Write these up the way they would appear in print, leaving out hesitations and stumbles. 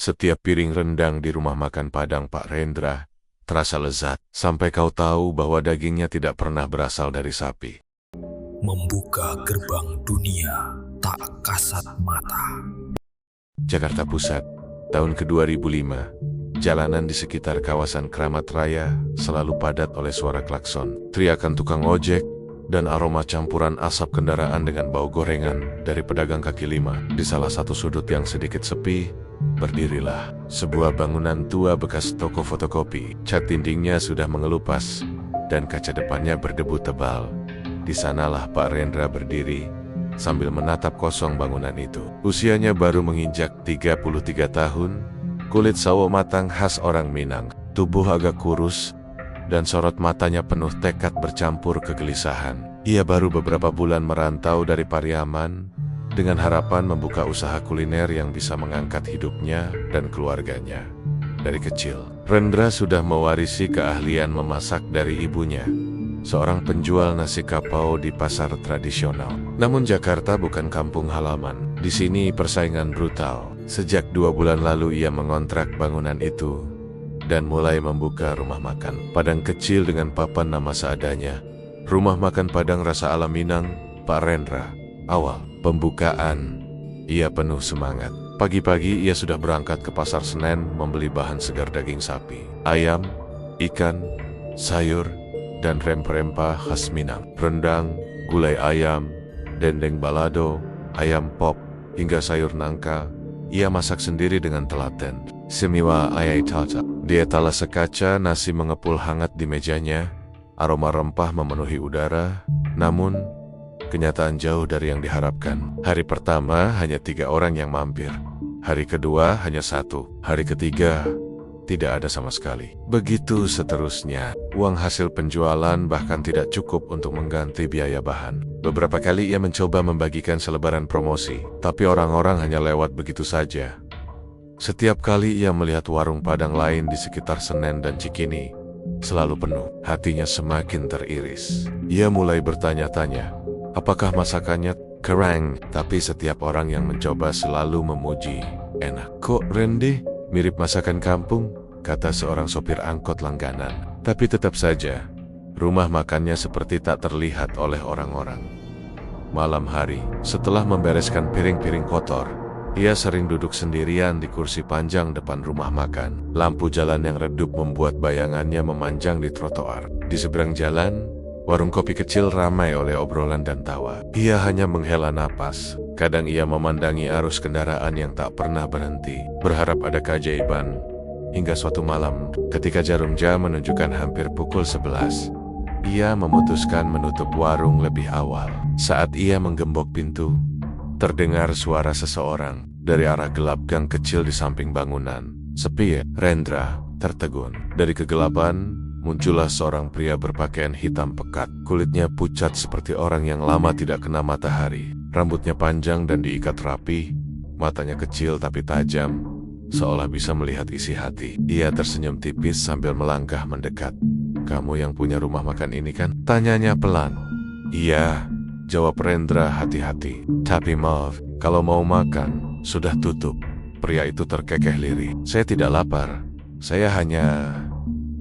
Setiap piring rendang di rumah makan Padang Pak Rendra terasa lezat, sampai kau tahu bahwa dagingnya tidak pernah berasal dari sapi. Membuka gerbang dunia tak kasat mata. Jakarta Pusat, tahun ke-2005. Jalanan di sekitar kawasan Kramat Raya selalu padat oleh suara klakson, teriakan tukang ojek, dan aroma campuran asap kendaraan dengan bau gorengan dari pedagang kaki lima. Di salah satu sudut yang sedikit sepi, berdirilah sebuah bangunan tua bekas toko fotokopi. Cat dindingnya sudah mengelupas dan kaca depannya berdebu tebal. Di sanalah Pak Rendra berdiri sambil menatap kosong bangunan itu. Usianya baru menginjak 33 tahun, kulit sawo matang khas orang Minang, tubuh agak kurus, dan sorot matanya penuh tekad bercampur kegelisahan. Ia baru beberapa bulan merantau dari Pariaman dengan harapan membuka usaha kuliner yang bisa mengangkat hidupnya dan keluarganya. Dari kecil, Rendra sudah mewarisi keahlian memasak dari ibunya, seorang penjual nasi kapau di pasar tradisional. Namun Jakarta bukan kampung halaman. Di sini persaingan brutal. Sejak 2 bulan lalu ia mengontrak bangunan itu dan mulai membuka rumah makan Padang kecil dengan papan nama seadanya. Rumah makan Padang rasa ala Minang, Pak Rendra. Awal pembukaan, ia penuh semangat. Pagi-pagi ia sudah berangkat ke pasar Senen membeli bahan segar daging sapi, ayam, ikan, sayur, dan rempah-rempah khas Minang. Rendang, gulai ayam, dendeng balado, ayam pop, hingga sayur nangka, ia masak sendiri dengan telaten. Semiwa ayai tata. Di etalase kaca, nasi mengepul hangat di mejanya. Aroma rempah memenuhi udara. Namun, kenyataan jauh dari yang diharapkan. Hari pertama hanya 3 orang yang mampir. Hari kedua hanya 1. Hari ketiga tidak ada sama sekali. Begitu seterusnya. Uang hasil penjualan bahkan tidak cukup untuk mengganti biaya bahan. Beberapa kali ia mencoba membagikan selebaran promosi, tapi orang-orang hanya lewat begitu saja. Setiap kali ia melihat warung Padang lain di sekitar Senen dan Cikini, selalu penuh. Hatinya semakin teriris. Ia mulai bertanya-tanya, apakah masakannya kurang? Tapi setiap orang yang mencoba selalu memuji, enak. Kok Rende? Mirip masakan kampung, kata seorang sopir angkot langganan. Tapi tetap saja, rumah makannya seperti tak terlihat oleh orang-orang. Malam hari, setelah membereskan piring-piring kotor, ia sering duduk sendirian di kursi panjang depan rumah makan. Lampu jalan yang redup membuat bayangannya memanjang di trotoar. Di seberang jalan, warung kopi kecil ramai oleh obrolan dan tawa. Ia hanya menghela napas. Kadang ia memandangi arus kendaraan yang tak pernah berhenti, berharap ada keajaiban. Hingga suatu malam, ketika jarum jam menunjukkan hampir pukul 11, ia memutuskan menutup warung lebih awal. Saat ia menggembok pintu, terdengar suara seseorang dari arah gelap gang kecil di samping bangunan. Sepi, Rendra tertegun. Dari kegelapan, muncullah seorang pria berpakaian hitam pekat. Kulitnya pucat seperti orang yang lama tidak kena matahari. Rambutnya panjang dan diikat rapi. Matanya kecil tapi tajam, seolah bisa melihat isi hati. Ia tersenyum tipis sambil melangkah mendekat. Kamu yang punya rumah makan ini kan? Tanyanya pelan. Iya, jawab Rendra hati-hati. Tapi maaf, kalau mau makan, sudah tutup. Pria itu terkekeh lirih. Saya tidak lapar. Saya hanya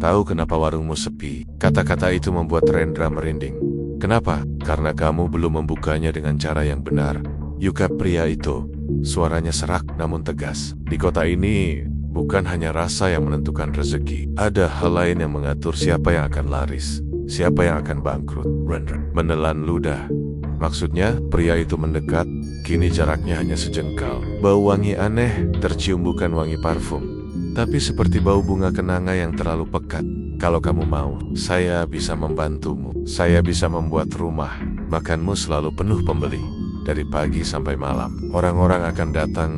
tahu kenapa warungmu sepi. Kata-kata itu membuat Rendra merinding. Kenapa? Karena kamu belum membukanya dengan cara yang benar. Yukap pria itu. Suaranya serak namun tegas. Di kota ini, bukan hanya rasa yang menentukan rezeki. Ada hal lain yang mengatur siapa yang akan laris, siapa yang akan bangkrut. Rendra menelan ludah. Maksudnya, pria itu mendekat. Kini jaraknya hanya sejengkal. Bau wangi aneh, tercium bukan wangi parfum, tapi seperti bau bunga kenanga yang terlalu pekat. Kalau kamu mau, saya bisa membantumu. Saya bisa membuat rumah makanmu selalu penuh pembeli. Dari pagi sampai malam, orang-orang akan datang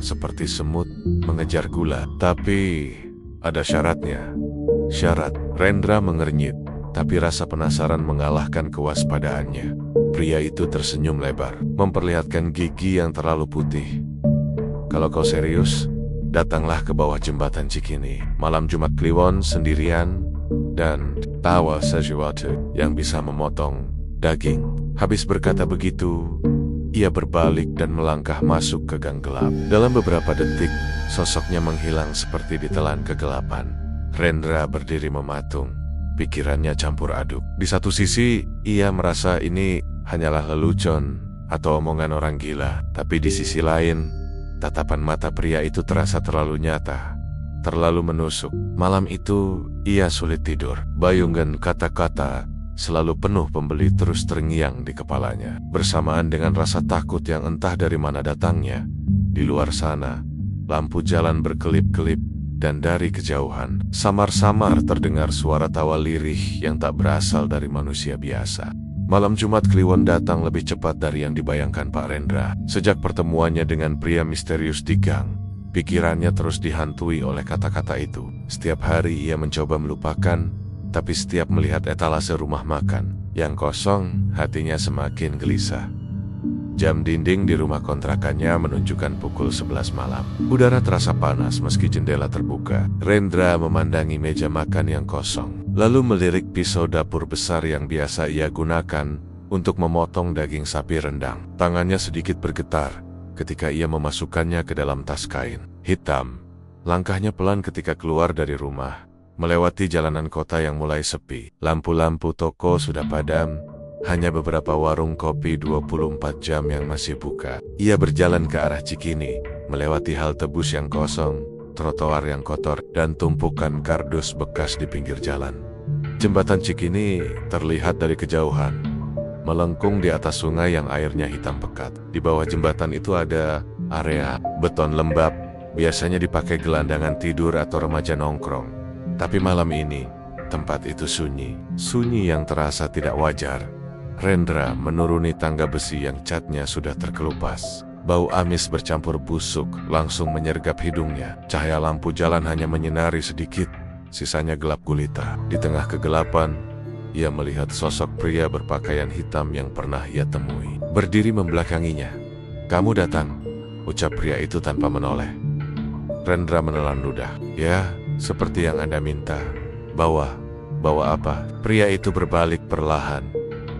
seperti semut mengejar gula. Tapi ada syaratnya. Syarat. Rendra mengernyit, tapi rasa penasaran mengalahkan kewaspadaannya. Pria itu tersenyum lebar, memperlihatkan gigi yang terlalu putih. Kalau kau serius, datanglah ke bawah jembatan Cikini, malam Jumat Kliwon sendirian, dan tawa sesuatu yang bisa memotong daging. Habis berkata begitu, ia berbalik dan melangkah masuk ke gang gelap. Dalam beberapa detik, sosoknya menghilang seperti ditelan kegelapan. Rendra berdiri mematung, pikirannya campur aduk. Di satu sisi, ia merasa ini hanyalah lelucon atau omongan orang gila. Tapi di sisi lain, tatapan mata pria itu terasa terlalu nyata, terlalu menusuk. Malam itu, ia sulit tidur. Bayungan kata-kata selalu penuh pembeli terus terngiang di kepalanya. Bersamaan dengan rasa takut yang entah dari mana datangnya, di luar sana, lampu jalan berkelip-kelip dan dari kejauhan, samar-samar terdengar suara tawa lirih yang tak berasal dari manusia biasa. Malam Jumat Kliwon datang lebih cepat dari yang dibayangkan Pak Rendra. Sejak pertemuannya dengan pria misterius di gang, pikirannya terus dihantui oleh kata-kata itu. Setiap hari ia mencoba melupakan, tapi setiap melihat etalase rumah makan yang kosong, hatinya semakin gelisah. Jam dinding di rumah kontrakannya menunjukkan pukul 11 malam. Udara terasa panas meski jendela terbuka. Rendra memandangi meja makan yang kosong, lalu melirik pisau dapur besar yang biasa ia gunakan untuk memotong daging sapi rendang. Tangannya sedikit bergetar ketika ia memasukkannya ke dalam tas kain hitam. Langkahnya pelan ketika keluar dari rumah, melewati jalanan kota yang mulai sepi. Lampu-lampu toko sudah padam, hanya beberapa warung kopi 24 jam yang masih buka. Ia berjalan ke arah Cikini, melewati halte bus yang kosong, trotoar yang kotor, dan tumpukan kardus bekas di pinggir jalan. Jembatan Cikini terlihat dari kejauhan, melengkung di atas sungai yang airnya hitam pekat. Di bawah jembatan itu ada area beton lembab, biasanya dipakai gelandangan tidur atau remaja nongkrong. Tapi malam ini, tempat itu sunyi. Sunyi yang terasa tidak wajar. Rendra menuruni tangga besi yang catnya sudah terkelupas. Bau amis bercampur busuk langsung menyergap hidungnya. Cahaya lampu jalan hanya menyinari sedikit, sisanya gelap gulita. Di tengah kegelapan, ia melihat sosok pria berpakaian hitam yang pernah ia temui, berdiri membelakanginya. "Kamu datang," ucap pria itu tanpa menoleh. Rendra menelan ludah. "Ya, seperti yang Anda minta." Bawa apa?" Pria itu berbalik perlahan,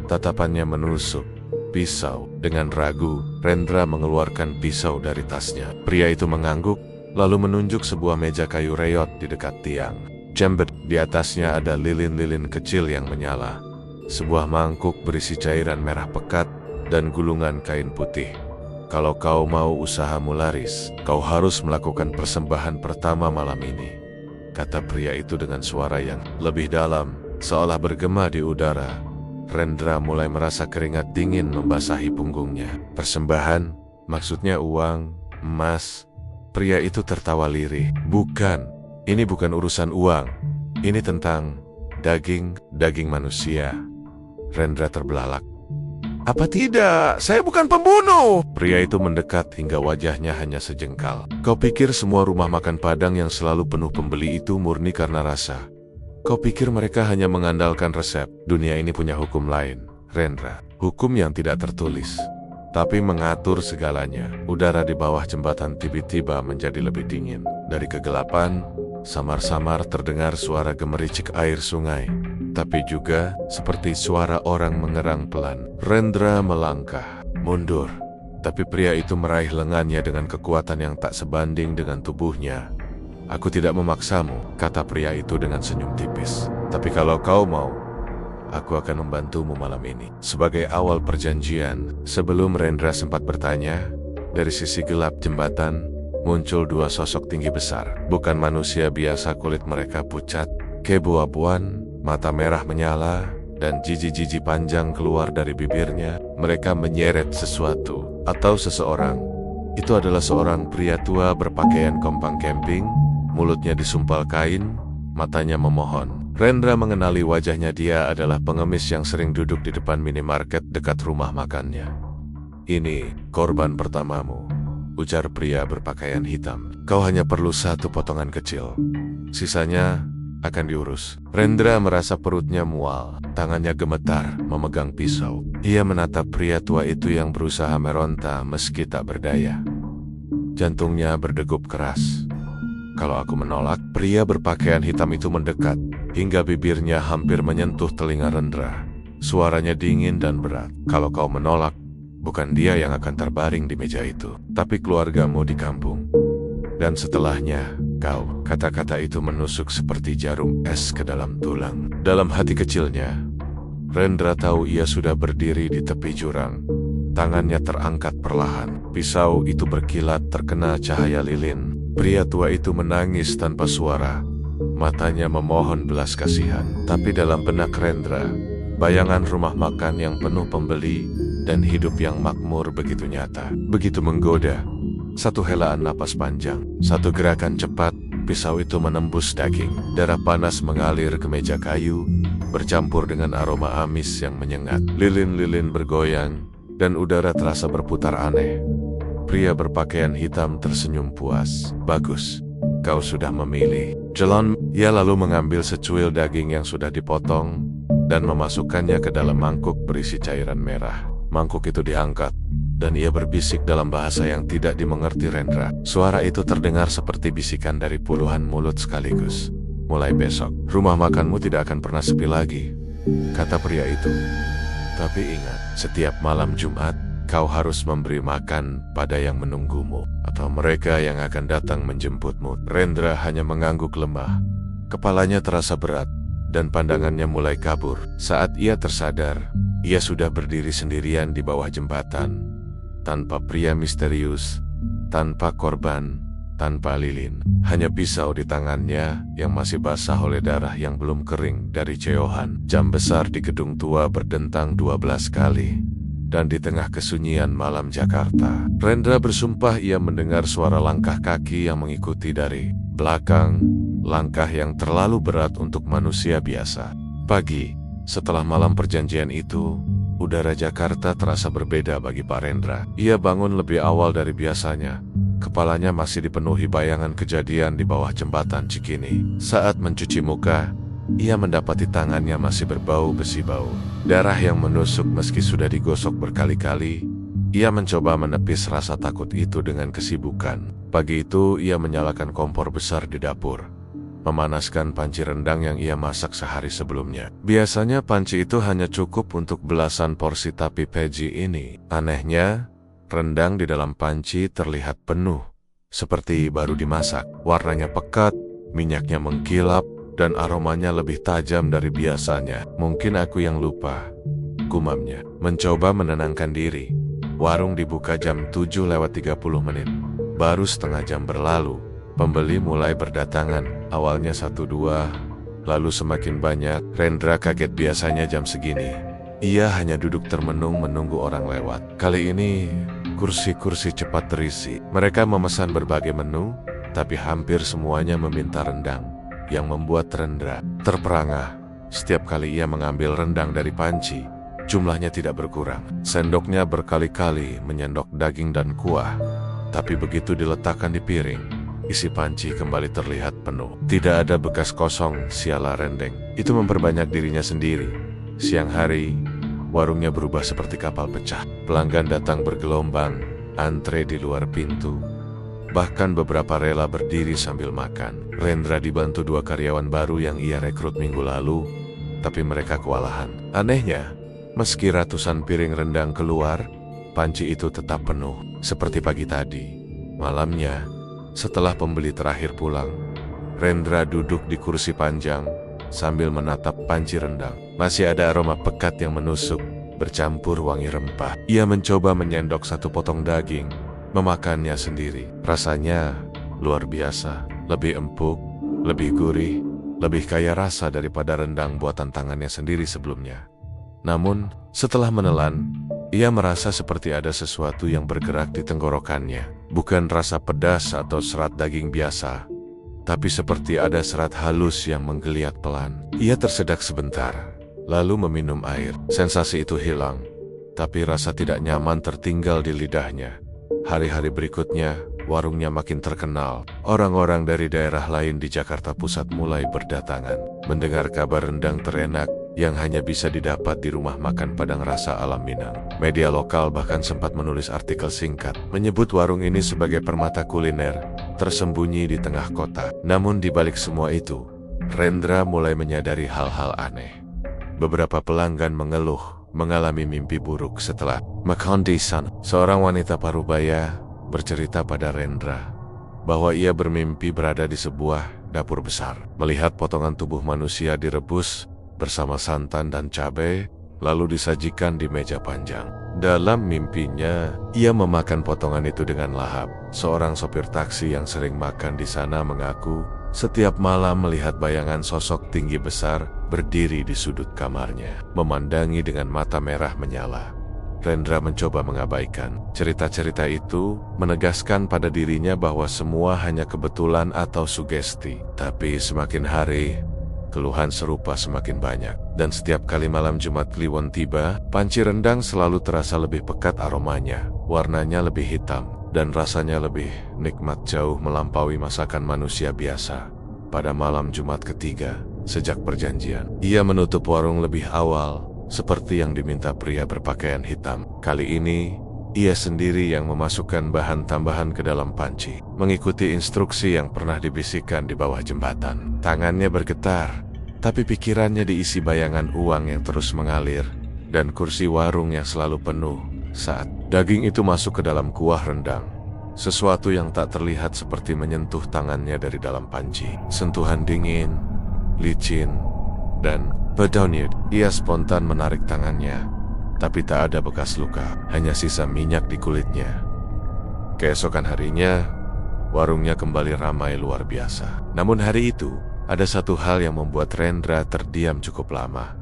tatapannya menusuk pisau. Dengan ragu, Rendra mengeluarkan pisau dari tasnya. Pria itu mengangguk, lalu menunjuk sebuah meja kayu reot di dekat tiang. Jembet, di atasnya ada lilin-lilin kecil yang menyala. Sebuah mangkuk berisi cairan merah pekat dan gulungan kain putih. "Kalau kau mau usahamu laris, kau harus melakukan persembahan pertama malam ini," kata pria itu dengan suara yang lebih dalam, seolah bergema di udara. Rendra mulai merasa keringat dingin membasahi punggungnya. "Persembahan? Maksudnya uang, emas?" Pria itu tertawa lirih. "Bukan, ini bukan urusan uang. Ini tentang daging manusia." Rendra terbelalak. "Apa tidak? Saya bukan pembunuh!" Pria itu mendekat hingga wajahnya hanya sejengkal. "Kau pikir semua rumah makan Padang yang selalu penuh pembeli itu murni karena rasa? Kau pikir mereka hanya mengandalkan resep? Dunia ini punya hukum lain, Rendra. Hukum yang tidak tertulis, tapi mengatur segalanya." Udara di bawah jembatan tiba-tiba menjadi lebih dingin. Dari kegelapan, samar-samar terdengar suara gemericik air sungai, tapi juga seperti suara orang mengerang pelan. Rendra melangkah mundur, tapi pria itu meraih lengannya dengan kekuatan yang tak sebanding dengan tubuhnya. "Aku tidak memaksamu," kata pria itu dengan senyum tipis. "Tapi kalau kau mau, aku akan membantumu malam ini." Sebagai awal perjanjian, sebelum Rendra sempat bertanya, dari sisi gelap jembatan muncul dua sosok tinggi besar. Bukan manusia biasa, kulit mereka pucat, kebu-abuan, mata merah menyala, dan jiji-jiji panjang keluar dari bibirnya. Mereka menyeret sesuatu atau seseorang. Itu adalah seorang pria tua berpakaian kompang camping, mulutnya disumpal kain, matanya memohon. Rendra mengenali wajahnya. Dia adalah pengemis yang sering duduk di depan minimarket dekat rumah makannya. "Ini korban pertamamu," ujar pria berpakaian hitam. "Kau hanya perlu satu potongan kecil. Sisanya akan diurus." Rendra merasa perutnya mual. Tangannya gemetar memegang pisau. Ia menatap pria tua itu yang berusaha meronta meski tak berdaya. Jantungnya berdegup keras. "Kalau aku menolak?" Pria berpakaian hitam itu mendekat hingga bibirnya hampir menyentuh telinga Rendra. Suaranya dingin dan berat. "Kalau kau menolak, Bukan dia yang akan terbaring di meja itu, tapi keluargamu di kampung. Dan setelahnya, kau. Kata-kata itu menusuk seperti jarum es ke dalam tulang. Dalam hati kecilnya, Rendra tahu ia sudah berdiri di tepi jurang. Tangannya terangkat perlahan. Pisau itu berkilat terkena cahaya lilin. Pria tua itu menangis tanpa suara. Matanya memohon belas kasihan. Tapi dalam benak Rendra, bayangan rumah makan yang penuh pembeli dan hidup yang makmur begitu nyata, begitu menggoda. Satu helaan napas panjang, satu gerakan cepat, pisau itu menembus daging. Darah panas mengalir ke meja kayu, bercampur dengan aroma amis yang menyengat. Lilin-lilin bergoyang, dan udara terasa berputar aneh. Pria berpakaian hitam tersenyum puas. Bagus, kau sudah memilih. Jalan, ia lalu mengambil secuil daging yang sudah dipotong, dan memasukkannya ke dalam mangkuk berisi cairan merah. Mangkuk itu diangkat, dan ia berbisik dalam bahasa yang tidak dimengerti Rendra. Suara itu terdengar seperti bisikan dari puluhan mulut sekaligus. Mulai besok, rumah makanmu tidak akan pernah sepi lagi, kata pria itu. Tapi ingat, setiap malam Jumat, kau harus memberi makan pada yang menunggumu, atau mereka yang akan datang menjemputmu. Rendra hanya mengangguk lemah. Kepalanya terasa berat, dan pandangannya mulai kabur. Saat ia tersadar, ia sudah berdiri sendirian di bawah jembatan, tanpa pria misterius, tanpa korban, tanpa lilin. Hanya pisau di tangannya yang masih basah oleh darah yang belum kering dari ceohan. Jam besar di gedung tua berdentang 12 kali. Dan di tengah kesunyian malam Jakarta, Rendra bersumpah ia mendengar suara langkah kaki yang mengikuti dari belakang, langkah yang terlalu berat untuk manusia biasa. Pagi, setelah malam perjanjian itu, udara Jakarta terasa berbeda bagi Pak Rendra. Ia bangun lebih awal dari biasanya. Kepalanya masih dipenuhi bayangan kejadian di bawah jembatan Cikini. Saat mencuci muka, ia mendapati tangannya masih berbau besi bau. Darah yang menusuk meski sudah digosok berkali-kali. Ia mencoba menepis rasa takut itu dengan kesibukan. Pagi itu ia menyalakan kompor besar di dapur, memanaskan panci rendang yang ia masak sehari sebelumnya. Biasanya panci itu hanya cukup untuk belasan porsi, tapi pagi ini, anehnya, rendang di dalam panci terlihat penuh, seperti baru dimasak. Warnanya pekat, minyaknya mengkilap, dan aromanya lebih tajam dari biasanya. Mungkin aku yang lupa, gumamnya. Mencoba menenangkan diri. Warung dibuka jam 7:30. Baru setengah jam berlalu. Pembeli mulai berdatangan, awalnya 1-2, lalu semakin banyak. Rendra kaget, biasanya jam segini ia hanya duduk termenung menunggu orang lewat. Kali ini, kursi-kursi cepat terisi. Mereka memesan berbagai menu, tapi hampir semuanya meminta rendang, yang membuat Rendra terperangah. Setiap kali ia mengambil rendang dari panci, jumlahnya tidak berkurang. Sendoknya berkali-kali menyendok daging dan kuah, tapi begitu diletakkan di piring, isi panci kembali terlihat penuh. Tidak ada bekas kosong, siala rendeng. Itu memperbanyak dirinya sendiri. Siang hari, warungnya berubah seperti kapal pecah. Pelanggan datang bergelombang, antre di luar pintu. Bahkan beberapa rela berdiri sambil makan. Rendra dibantu 2 karyawan baru yang ia rekrut minggu lalu, tapi mereka kewalahan. Anehnya, meski ratusan piring rendang keluar, panci itu tetap penuh, seperti pagi tadi. Malamnya, setelah pembeli terakhir pulang, Rendra duduk di kursi panjang sambil menatap panci rendang. Masih ada aroma pekat yang menusuk, bercampur wangi rempah. Ia mencoba menyendok 1 potong daging, memakannya sendiri. Rasanya luar biasa, lebih empuk, lebih gurih, lebih kaya rasa daripada rendang buatan tangannya sendiri sebelumnya. Namun, setelah menelan, ia merasa seperti ada sesuatu yang bergerak di tenggorokannya. Bukan rasa pedas atau serat daging biasa, tapi seperti ada serat halus yang menggeliat pelan. Ia tersedak sebentar, lalu meminum air. Sensasi itu hilang, tapi rasa tidak nyaman tertinggal di lidahnya. Hari-hari berikutnya, warungnya makin terkenal. Orang-orang dari daerah lain di Jakarta Pusat mulai berdatangan, mendengar kabar rendang terenak yang hanya bisa didapat di rumah makan Padang Rasa Alam Minang. Media lokal bahkan sempat menulis artikel singkat, menyebut warung ini sebagai permata kuliner tersembunyi di tengah kota. Namun di balik semua itu, Rendra mulai menyadari hal-hal aneh. Beberapa pelanggan mengeluh mengalami mimpi buruk setelah makan di sana. Seorang wanita parubaya bercerita pada Rendra bahwa ia bermimpi berada di sebuah dapur besar, melihat potongan tubuh manusia direbus bersama santan dan cabai, lalu disajikan di meja panjang. Dalam mimpinya, ia memakan potongan itu dengan lahap. Seorang sopir taksi yang sering makan di sana mengaku setiap malam melihat bayangan sosok tinggi besar berdiri di sudut kamarnya, memandangi dengan mata merah menyala. Rendra mencoba mengabaikan. Cerita-cerita itu menegaskan pada dirinya bahwa semua hanya kebetulan atau sugesti. Tapi semakin hari, keluhan serupa semakin banyak. Dan setiap kali malam Jumat Kliwon tiba, panci rendang selalu terasa lebih pekat aromanya. Warnanya lebih hitam, dan rasanya lebih nikmat jauh melampaui masakan manusia biasa. Pada malam Jumat ketiga, sejak perjanjian, ia menutup warung lebih awal, seperti yang diminta pria berpakaian hitam. Kali ini, ia sendiri yang memasukkan bahan tambahan ke dalam panci, mengikuti instruksi yang pernah dibisikkan di bawah jembatan. Tangannya bergetar, tapi pikirannya diisi bayangan uang yang terus mengalir, dan kursi warung yang selalu penuh saat daging itu masuk ke dalam kuah rendang. Sesuatu yang tak terlihat seperti menyentuh tangannya dari dalam panci. Sentuhan dingin, licin, dan pedonit. Ia spontan menarik tangannya, tapi tak ada bekas luka, hanya sisa minyak di kulitnya. Keesokan harinya, warungnya kembali ramai luar biasa. Namun hari itu, ada satu hal yang membuat Rendra terdiam cukup lama.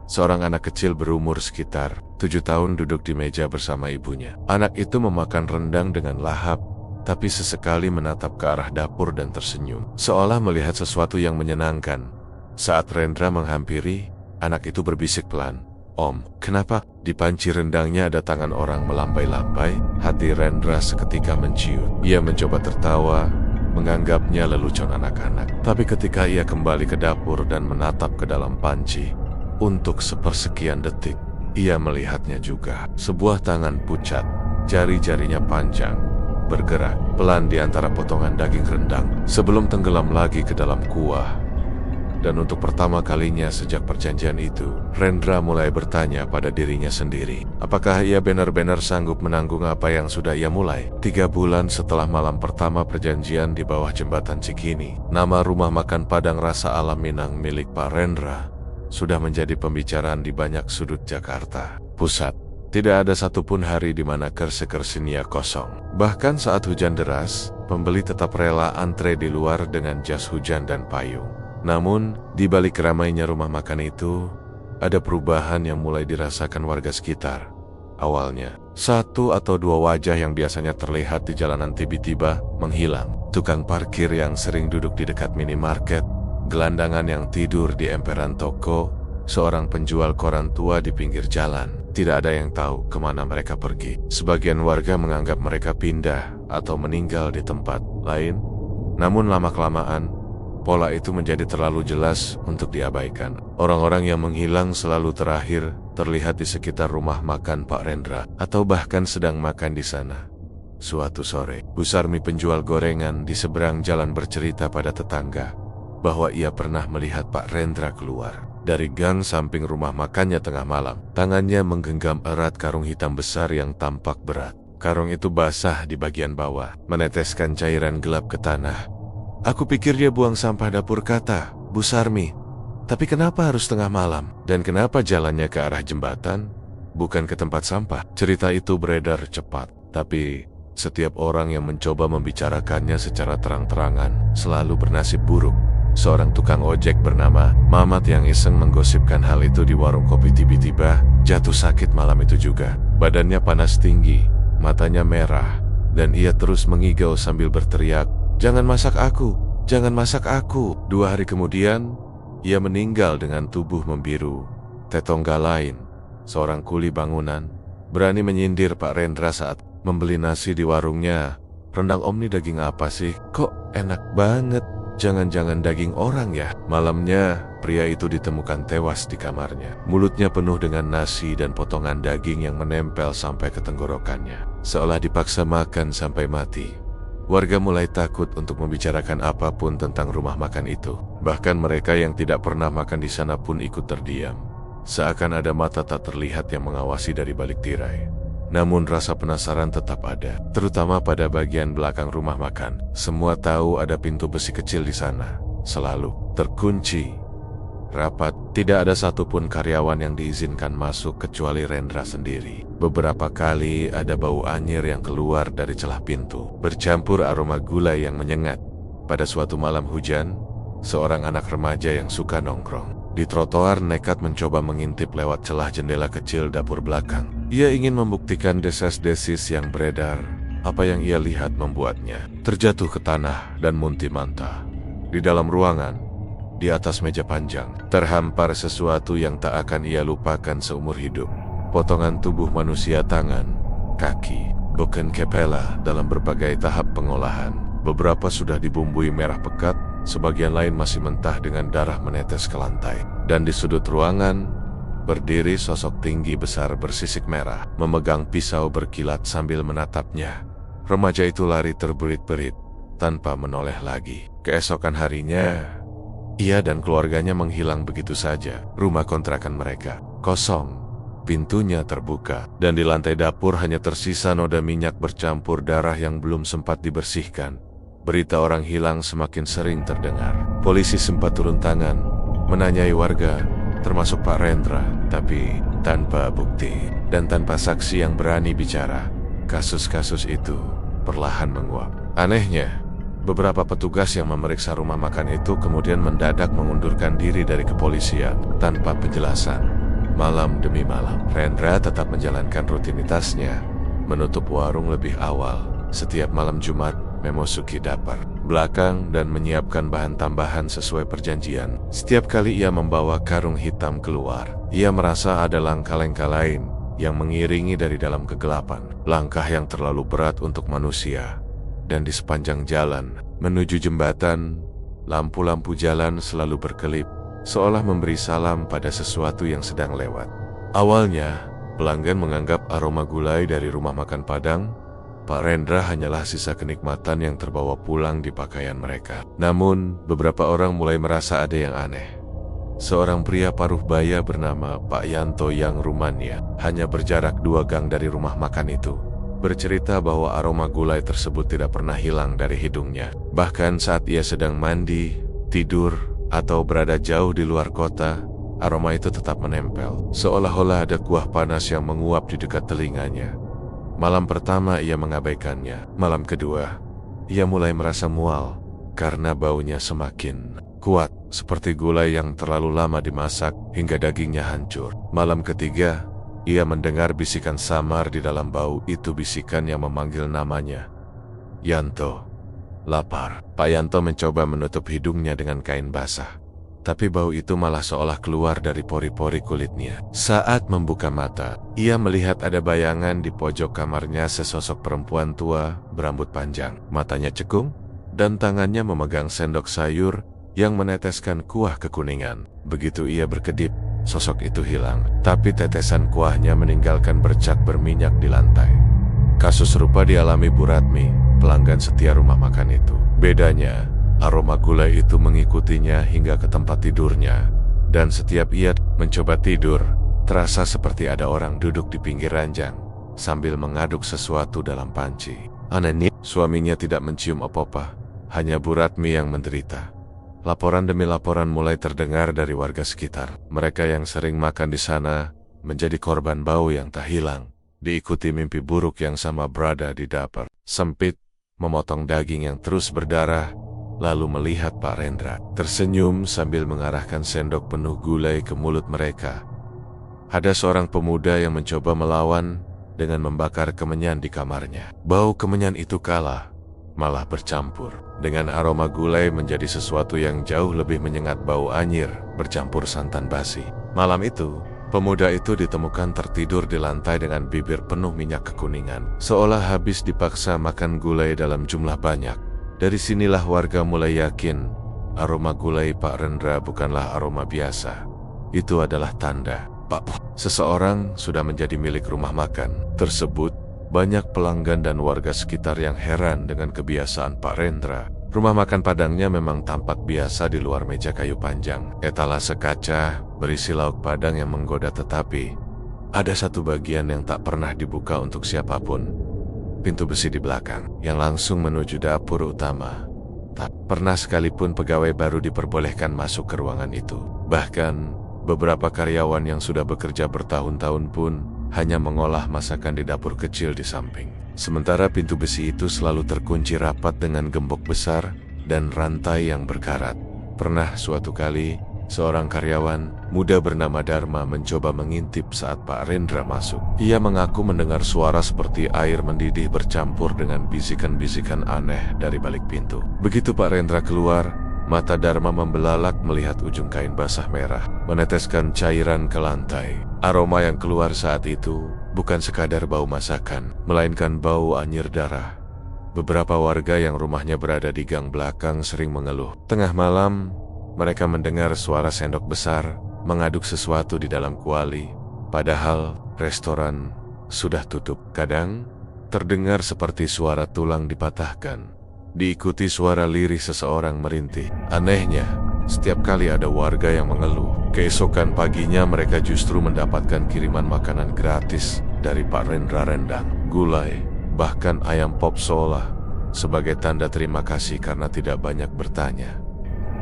Seorang anak kecil berumur sekitar 7 tahun duduk di meja bersama ibunya. Anak itu memakan rendang dengan lahap, tapi sesekali menatap ke arah dapur dan tersenyum, seolah melihat sesuatu yang menyenangkan. Saat Rendra menghampiri, anak itu berbisik pelan, "Om, kenapa?" Di panci rendangnya ada tangan orang melambai-lambai. Hati Rendra seketika menciut. Ia mencoba tertawa, menganggapnya lelucon anak-anak. Tapi ketika ia kembali ke dapur dan menatap ke dalam panci, untuk sepersekian detik, ia melihatnya juga. Sebuah tangan pucat, jari-jarinya panjang, bergerak pelan di antara potongan daging rendang sebelum tenggelam lagi ke dalam kuah. Dan untuk pertama kalinya sejak perjanjian itu, Rendra mulai bertanya pada dirinya sendiri, apakah ia benar-benar sanggup menanggung apa yang sudah ia mulai? 3 bulan setelah malam pertama perjanjian di bawah jembatan Cikini, nama rumah makan Padang Rasa Alam Minang milik Pak Rendra sudah menjadi pembicaraan di banyak sudut Jakarta Pusat. Tidak ada satupun hari di mana kersi-kersinya kosong. Bahkan saat hujan deras, pembeli tetap rela antre di luar dengan jas hujan dan payung. Namun, di balik ramainya rumah makan itu, ada perubahan yang mulai dirasakan warga sekitar. Awalnya, 1 atau 2 wajah yang biasanya terlihat di jalanan tiba-tiba menghilang. Tukang parkir yang sering duduk di dekat minimarket, gelandangan yang tidur di emperan toko, seorang penjual koran tua di pinggir jalan. Tidak ada yang tahu kemana mereka pergi. Sebagian warga menganggap mereka pindah atau meninggal di tempat lain. Namun lama-kelamaan, pola itu menjadi terlalu jelas untuk diabaikan. Orang-orang yang menghilang selalu terakhir terlihat di sekitar rumah makan Pak Rendra, atau bahkan sedang makan di sana. Suatu sore, Bu Sarmi penjual gorengan di seberang jalan bercerita pada tetangga bahwa ia pernah melihat Pak Rendra keluar dari gang samping rumah makannya tengah malam. Tangannya menggenggam erat karung hitam besar yang tampak berat. Karung itu basah di bagian bawah, meneteskan cairan gelap ke tanah. "Aku pikir dia buang sampah dapur," kata Bu Sarmi. "Tapi kenapa harus tengah malam? Dan kenapa jalannya ke arah jembatan, bukan ke tempat sampah?" Cerita itu beredar cepat, tapi setiap orang yang mencoba membicarakannya secara terang-terangan selalu bernasib buruk. Seorang tukang ojek bernama Mamat yang iseng menggosipkan hal itu di warung kopi tiba-tiba jatuh sakit malam itu juga. Badannya panas tinggi, matanya merah, dan ia terus mengigau sambil berteriak, "Jangan masak aku! Jangan masak aku!" 2 hari kemudian, ia meninggal dengan tubuh membiru. Tetangga lain, seorang kuli bangunan, berani menyindir Pak Rendra saat membeli nasi di warungnya. "Rendang Om ini daging apa sih? Kok enak banget? Jangan-jangan daging orang ya?" Malamnya, pria itu ditemukan tewas di kamarnya. Mulutnya penuh dengan nasi dan potongan daging yang menempel sampai ke tenggorokannya, seolah dipaksa makan sampai mati. Warga mulai takut untuk membicarakan apapun tentang rumah makan itu. Bahkan mereka yang tidak pernah makan di sana pun ikut terdiam. seakan ada mata tak terlihat yang mengawasi dari balik tirai. Namun rasa penasaran tetap ada, terutama pada bagian belakang rumah makan. Semua tahu ada pintu besi kecil di sana, selalu terkunci rapat. Tidak ada satupun karyawan yang diizinkan masuk kecuali Rendra sendiri. Beberapa kali ada bau anyir yang keluar dari celah pintu, bercampur aroma gulai yang menyengat. Pada suatu malam hujan, seorang anak remaja yang suka nongkrong di trotoar nekat mencoba mengintip lewat celah jendela kecil dapur belakang. Ia ingin membuktikan desas-desis yang beredar. Apa yang ia lihat membuatnya terjatuh ke tanah dan muntah-muntah. Di dalam ruangan, di atas meja panjang, terhampar sesuatu yang tak akan ia lupakan seumur hidup. Potongan tubuh manusia, tangan, kaki, bukan kepala dalam berbagai tahap pengolahan. Beberapa sudah dibumbui merah pekat, sebagian lain masih mentah dengan darah menetes ke lantai. Dan di sudut ruangan, berdiri sosok tinggi besar bersisik merah, memegang pisau berkilat sambil menatapnya. Remaja itu lari terberit-berit, tanpa menoleh lagi. Keesokan harinya, ia dan keluarganya menghilang begitu saja. Rumah kontrakan mereka kosong, pintunya terbuka, dan di lantai dapur hanya tersisa noda minyak bercampur darah yang belum sempat dibersihkan. Berita orang hilang semakin sering terdengar. Polisi sempat turun tangan, menanyai warga, termasuk Pak Rendra, tapi tanpa bukti dan tanpa saksi yang berani bicara. Kasus-kasus itu perlahan menguap. Anehnya, beberapa petugas yang memeriksa rumah makan itu kemudian mendadak mengundurkan diri dari kepolisian tanpa penjelasan. Malam demi malam, Rendra tetap menjalankan rutinitasnya, menutup warung lebih awal setiap malam Jumat, memasuki dapur belakang dan menyiapkan bahan tambahan sesuai perjanjian. Setiap kali ia membawa karung hitam keluar, ia merasa ada langkah-langkah lain yang mengiringi dari dalam kegelapan. Langkah yang terlalu berat untuk manusia. Dan di sepanjang jalan menuju jembatan, lampu-lampu jalan selalu berkelip, seolah memberi salam pada sesuatu yang sedang lewat. Awalnya, pelanggan menganggap aroma gulai dari rumah makan Padang Pak Rendra hanyalah sisa kenikmatan yang terbawa pulang di pakaian mereka. Namun, beberapa orang mulai merasa ada yang aneh. Seorang pria paruh baya bernama Pak Yanto yang rumahnya hanya berjarak 2 gang dari rumah makan itu, bercerita bahwa aroma gulai tersebut tidak pernah hilang dari hidungnya. Bahkan saat ia sedang mandi, tidur, atau berada jauh di luar kota, aroma itu tetap menempel, seolah-olah ada kuah panas yang menguap di dekat telinganya. Malam pertama ia mengabaikannya. Malam kedua, ia mulai merasa mual karena baunya semakin kuat, seperti gulai yang terlalu lama dimasak hingga dagingnya hancur. Malam ketiga, ia mendengar bisikan samar di dalam bau itu, bisikan yang memanggil namanya. Yanto, lapar. Pak Yanto mencoba menutup hidungnya dengan kain basah, tapi bau itu malah seolah keluar dari pori-pori kulitnya. Saat membuka mata, ia melihat ada bayangan di pojok kamarnya, sesosok perempuan tua berambut panjang. Matanya cekung, dan tangannya memegang sendok sayur yang meneteskan kuah kekuningan. Begitu ia berkedip, sosok itu hilang, tapi tetesan kuahnya meninggalkan bercak berminyak di lantai. Kasus serupa dialami Bu Ratmi, pelanggan setia rumah makan itu. Bedanya, aroma gulai itu mengikutinya hingga ke tempat tidurnya, dan setiap ia mencoba tidur, terasa seperti ada orang duduk di pinggir ranjang sambil mengaduk sesuatu dalam panci. Anehnya, suaminya tidak mencium apa-apa, hanya Bu Ratmi yang menderita. Laporan demi laporan mulai terdengar dari warga sekitar. Mereka yang sering makan di sana menjadi korban bau yang tak hilang, diikuti mimpi buruk yang sama berada di dapur sempit, memotong daging yang terus berdarah, lalu melihat Pak Rendra tersenyum sambil mengarahkan sendok penuh gulai ke mulut mereka. Ada seorang pemuda yang mencoba melawan dengan membakar kemenyan di kamarnya. Bau kemenyan itu kalah, malah bercampur dengan aroma gulai menjadi sesuatu yang jauh lebih menyengat. Bau anyir bercampur santan basi. Malam itu, pemuda itu ditemukan tertidur di lantai dengan bibir penuh minyak kekuningan, seolah habis dipaksa makan gulai dalam jumlah banyak. Dari sinilah warga mulai yakin aroma gulai Pak Rendra bukanlah aroma biasa. Itu adalah tanda seseorang sudah menjadi milik rumah makan tersebut. Banyak pelanggan dan warga sekitar yang heran dengan kebiasaan Pak Rendra. Rumah makan Padangnya memang tampak biasa di luar meja kayu panjang. Etalase kaca berisi lauk Padang yang menggoda, tetapi ada satu bagian yang tak pernah dibuka untuk siapapun. Pintu besi di belakang yang langsung menuju dapur utama. Tak pernah sekalipun pegawai baru diperbolehkan masuk ke ruangan itu. Bahkan beberapa karyawan yang sudah bekerja bertahun-tahun pun hanya mengolah masakan di dapur kecil di samping. Sementara pintu besi itu selalu terkunci rapat dengan gembok besar dan rantai yang berkarat. Pernah suatu kali, seorang karyawan muda bernama Dharma mencoba mengintip saat Pak Rendra masuk. Ia mengaku mendengar suara seperti air mendidih bercampur dengan bisikan-bisikan aneh dari balik pintu. Begitu Pak Rendra keluar, mata Dharma membelalak melihat ujung kain basah merah meneteskan cairan ke lantai. Aroma yang keluar saat itu bukan sekadar bau masakan, melainkan bau anyir darah. Beberapa warga yang rumahnya berada di gang belakang sering mengeluh. Tengah malam, mereka mendengar suara sendok besar mengaduk sesuatu di dalam kuali, padahal restoran sudah tutup. Kadang terdengar seperti suara tulang dipatahkan, diikuti suara lirih seseorang merintih. Anehnya, setiap kali ada warga yang mengeluh, keesokan paginya mereka justru mendapatkan kiriman makanan gratis dari Pak Rendra, rendang, gulai, bahkan ayam pop sola sebagai tanda terima kasih karena tidak banyak bertanya.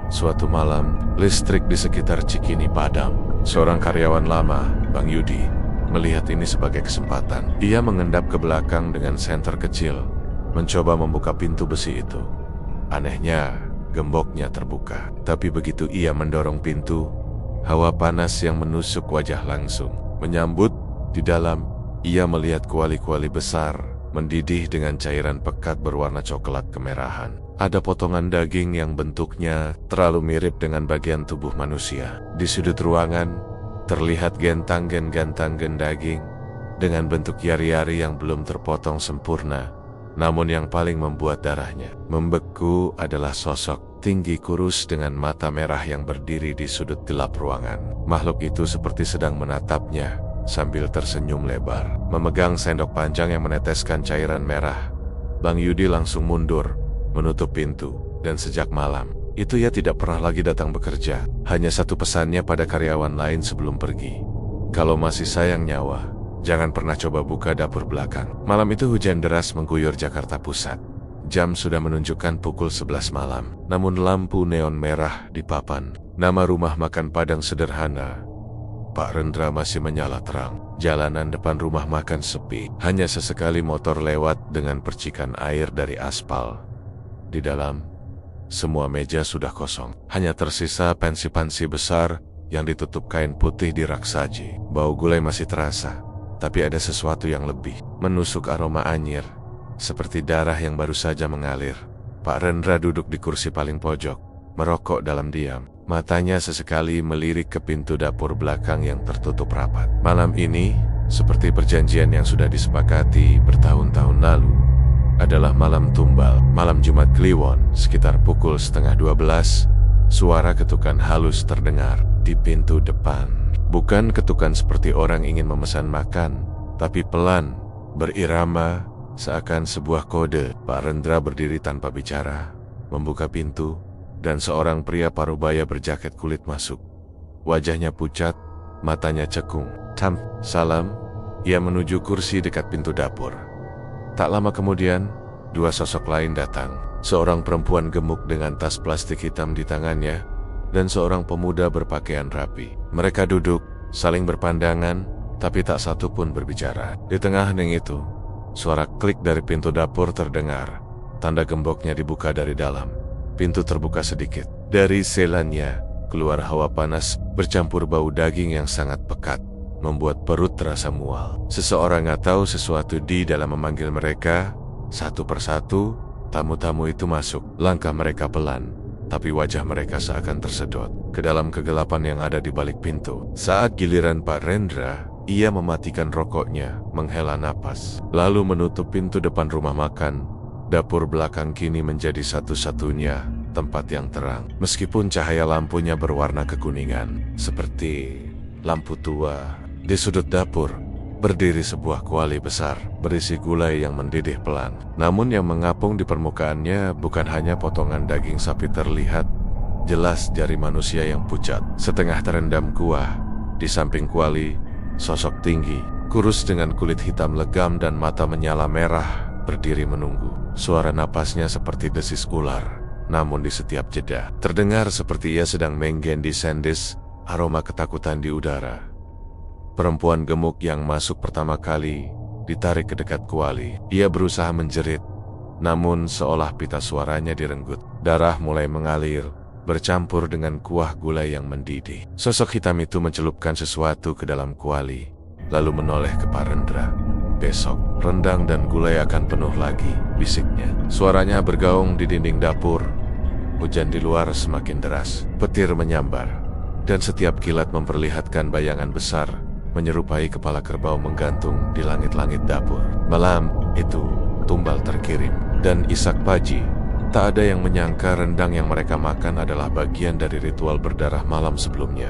Suatu malam, listrik di sekitar Cikini padam. Seorang karyawan lama, Bang Yudi, melihat ini sebagai kesempatan. Ia mengendap ke belakang dengan senter kecil, mencoba membuka pintu besi itu. Anehnya, gemboknya terbuka. Tapi begitu ia mendorong pintu, hawa panas yang menusuk wajah langsung menyambut. Di dalam, ia melihat kuali-kuali besar mendidih dengan cairan pekat berwarna coklat kemerahan. Ada potongan daging yang bentuknya terlalu mirip dengan bagian tubuh manusia. Di sudut ruangan, terlihat gentang-gen daging dengan bentuk yari-yari yang belum terpotong sempurna. Namun yang paling membuat darahnya membeku adalah sosok tinggi kurus dengan mata merah yang berdiri di sudut gelap ruangan. Makhluk itu seperti sedang menatapnya sambil tersenyum lebar. Memegang sendok panjang yang meneteskan cairan merah, Bang Yudi langsung mundur, menutup pintu, dan sejak malam itu ia tidak pernah lagi datang bekerja. Hanya satu pesannya pada karyawan lain sebelum pergi: kalau masih sayang nyawa, jangan pernah coba buka dapur belakang. Malam itu hujan deras mengguyur Jakarta Pusat. Jam sudah menunjukkan pukul 11 malam, namun lampu neon merah di papan nama rumah makan Padang sederhana Pak Rendra masih menyala terang. Jalanan depan rumah makan sepi, hanya sesekali motor lewat dengan percikan air dari aspal. Di dalam, semua meja sudah kosong. Hanya tersisa panci-panci besar yang ditutup kain putih di rak saji. Bau gulai masih terasa, tapi ada sesuatu yang lebih menusuk, aroma anyir, seperti darah yang baru saja mengalir. Pak Rendra duduk di kursi paling pojok, merokok dalam diam. Matanya sesekali melirik ke pintu dapur belakang yang tertutup rapat. Malam ini, seperti perjanjian yang sudah disepakati bertahun-tahun lalu, adalah malam tumbal, malam Jumat Kliwon. Sekitar pukul 11:30, suara ketukan halus terdengar di pintu depan. Bukan ketukan seperti orang ingin memesan makan, tapi pelan, berirama, seakan sebuah kode. Pak Rendra berdiri tanpa bicara, membuka pintu, dan seorang pria parubaya berjaket kulit masuk. Wajahnya pucat, matanya cekung. Salam. Ia menuju kursi dekat pintu dapur. Tak lama kemudian, dua sosok lain datang. Seorang perempuan gemuk dengan tas plastik hitam di tangannya, dan seorang pemuda berpakaian rapi. Mereka duduk, saling berpandangan, tapi tak satu pun berbicara. Di tengah hening itu, suara klik dari pintu dapur terdengar. Tanda gemboknya dibuka dari dalam. Pintu terbuka sedikit. Dari selannya, keluar hawa panas bercampur bau daging yang sangat pekat, membuat perut terasa mual. Seseorang atau sesuatu di dalam memanggil mereka. Satu persatu, tamu-tamu itu masuk. Langkah mereka pelan, tapi wajah mereka seakan tersedot ke dalam kegelapan yang ada di balik pintu. Saat giliran Pak Rendra, ia mematikan rokoknya, menghela napas, lalu menutup pintu depan rumah makan. Dapur belakang kini menjadi satu-satunya tempat yang terang. Meskipun cahaya lampunya berwarna kekuningan, seperti lampu tua. Di sudut dapur, berdiri sebuah kuali besar berisi gulai yang mendidih pelan. Namun yang mengapung di permukaannya bukan hanya potongan daging sapi terlihat jelas jari manusia yang pucat, setengah terendam kuah. Di samping kuali, sosok tinggi, kurus dengan kulit hitam legam dan mata menyala merah, berdiri menunggu. Suara napasnya seperti desis ular, namun di setiap jeda terdengar seperti ia sedang menggendi sendis, aroma ketakutan di udara. Perempuan gemuk yang masuk pertama kali ditarik ke dekat kuali. Ia berusaha menjerit, namun seolah pita suaranya direnggut. Darah mulai mengalir, bercampur dengan kuah gulai yang mendidih. Sosok hitam itu mencelupkan sesuatu ke dalam kuali, lalu menoleh ke Parendra. "Besok, rendang dan gulai akan penuh lagi," bisiknya. Suaranya bergaung di dinding dapur. Hujan di luar semakin deras, petir menyambar, dan setiap kilat memperlihatkan bayangan besar menyerupai kepala kerbau menggantung di langit-langit dapur. Malam itu, tumbal terkirim, dan Ishak Paji. Tak ada yang menyangka rendang yang mereka makan adalah bagian dari ritual berdarah malam sebelumnya.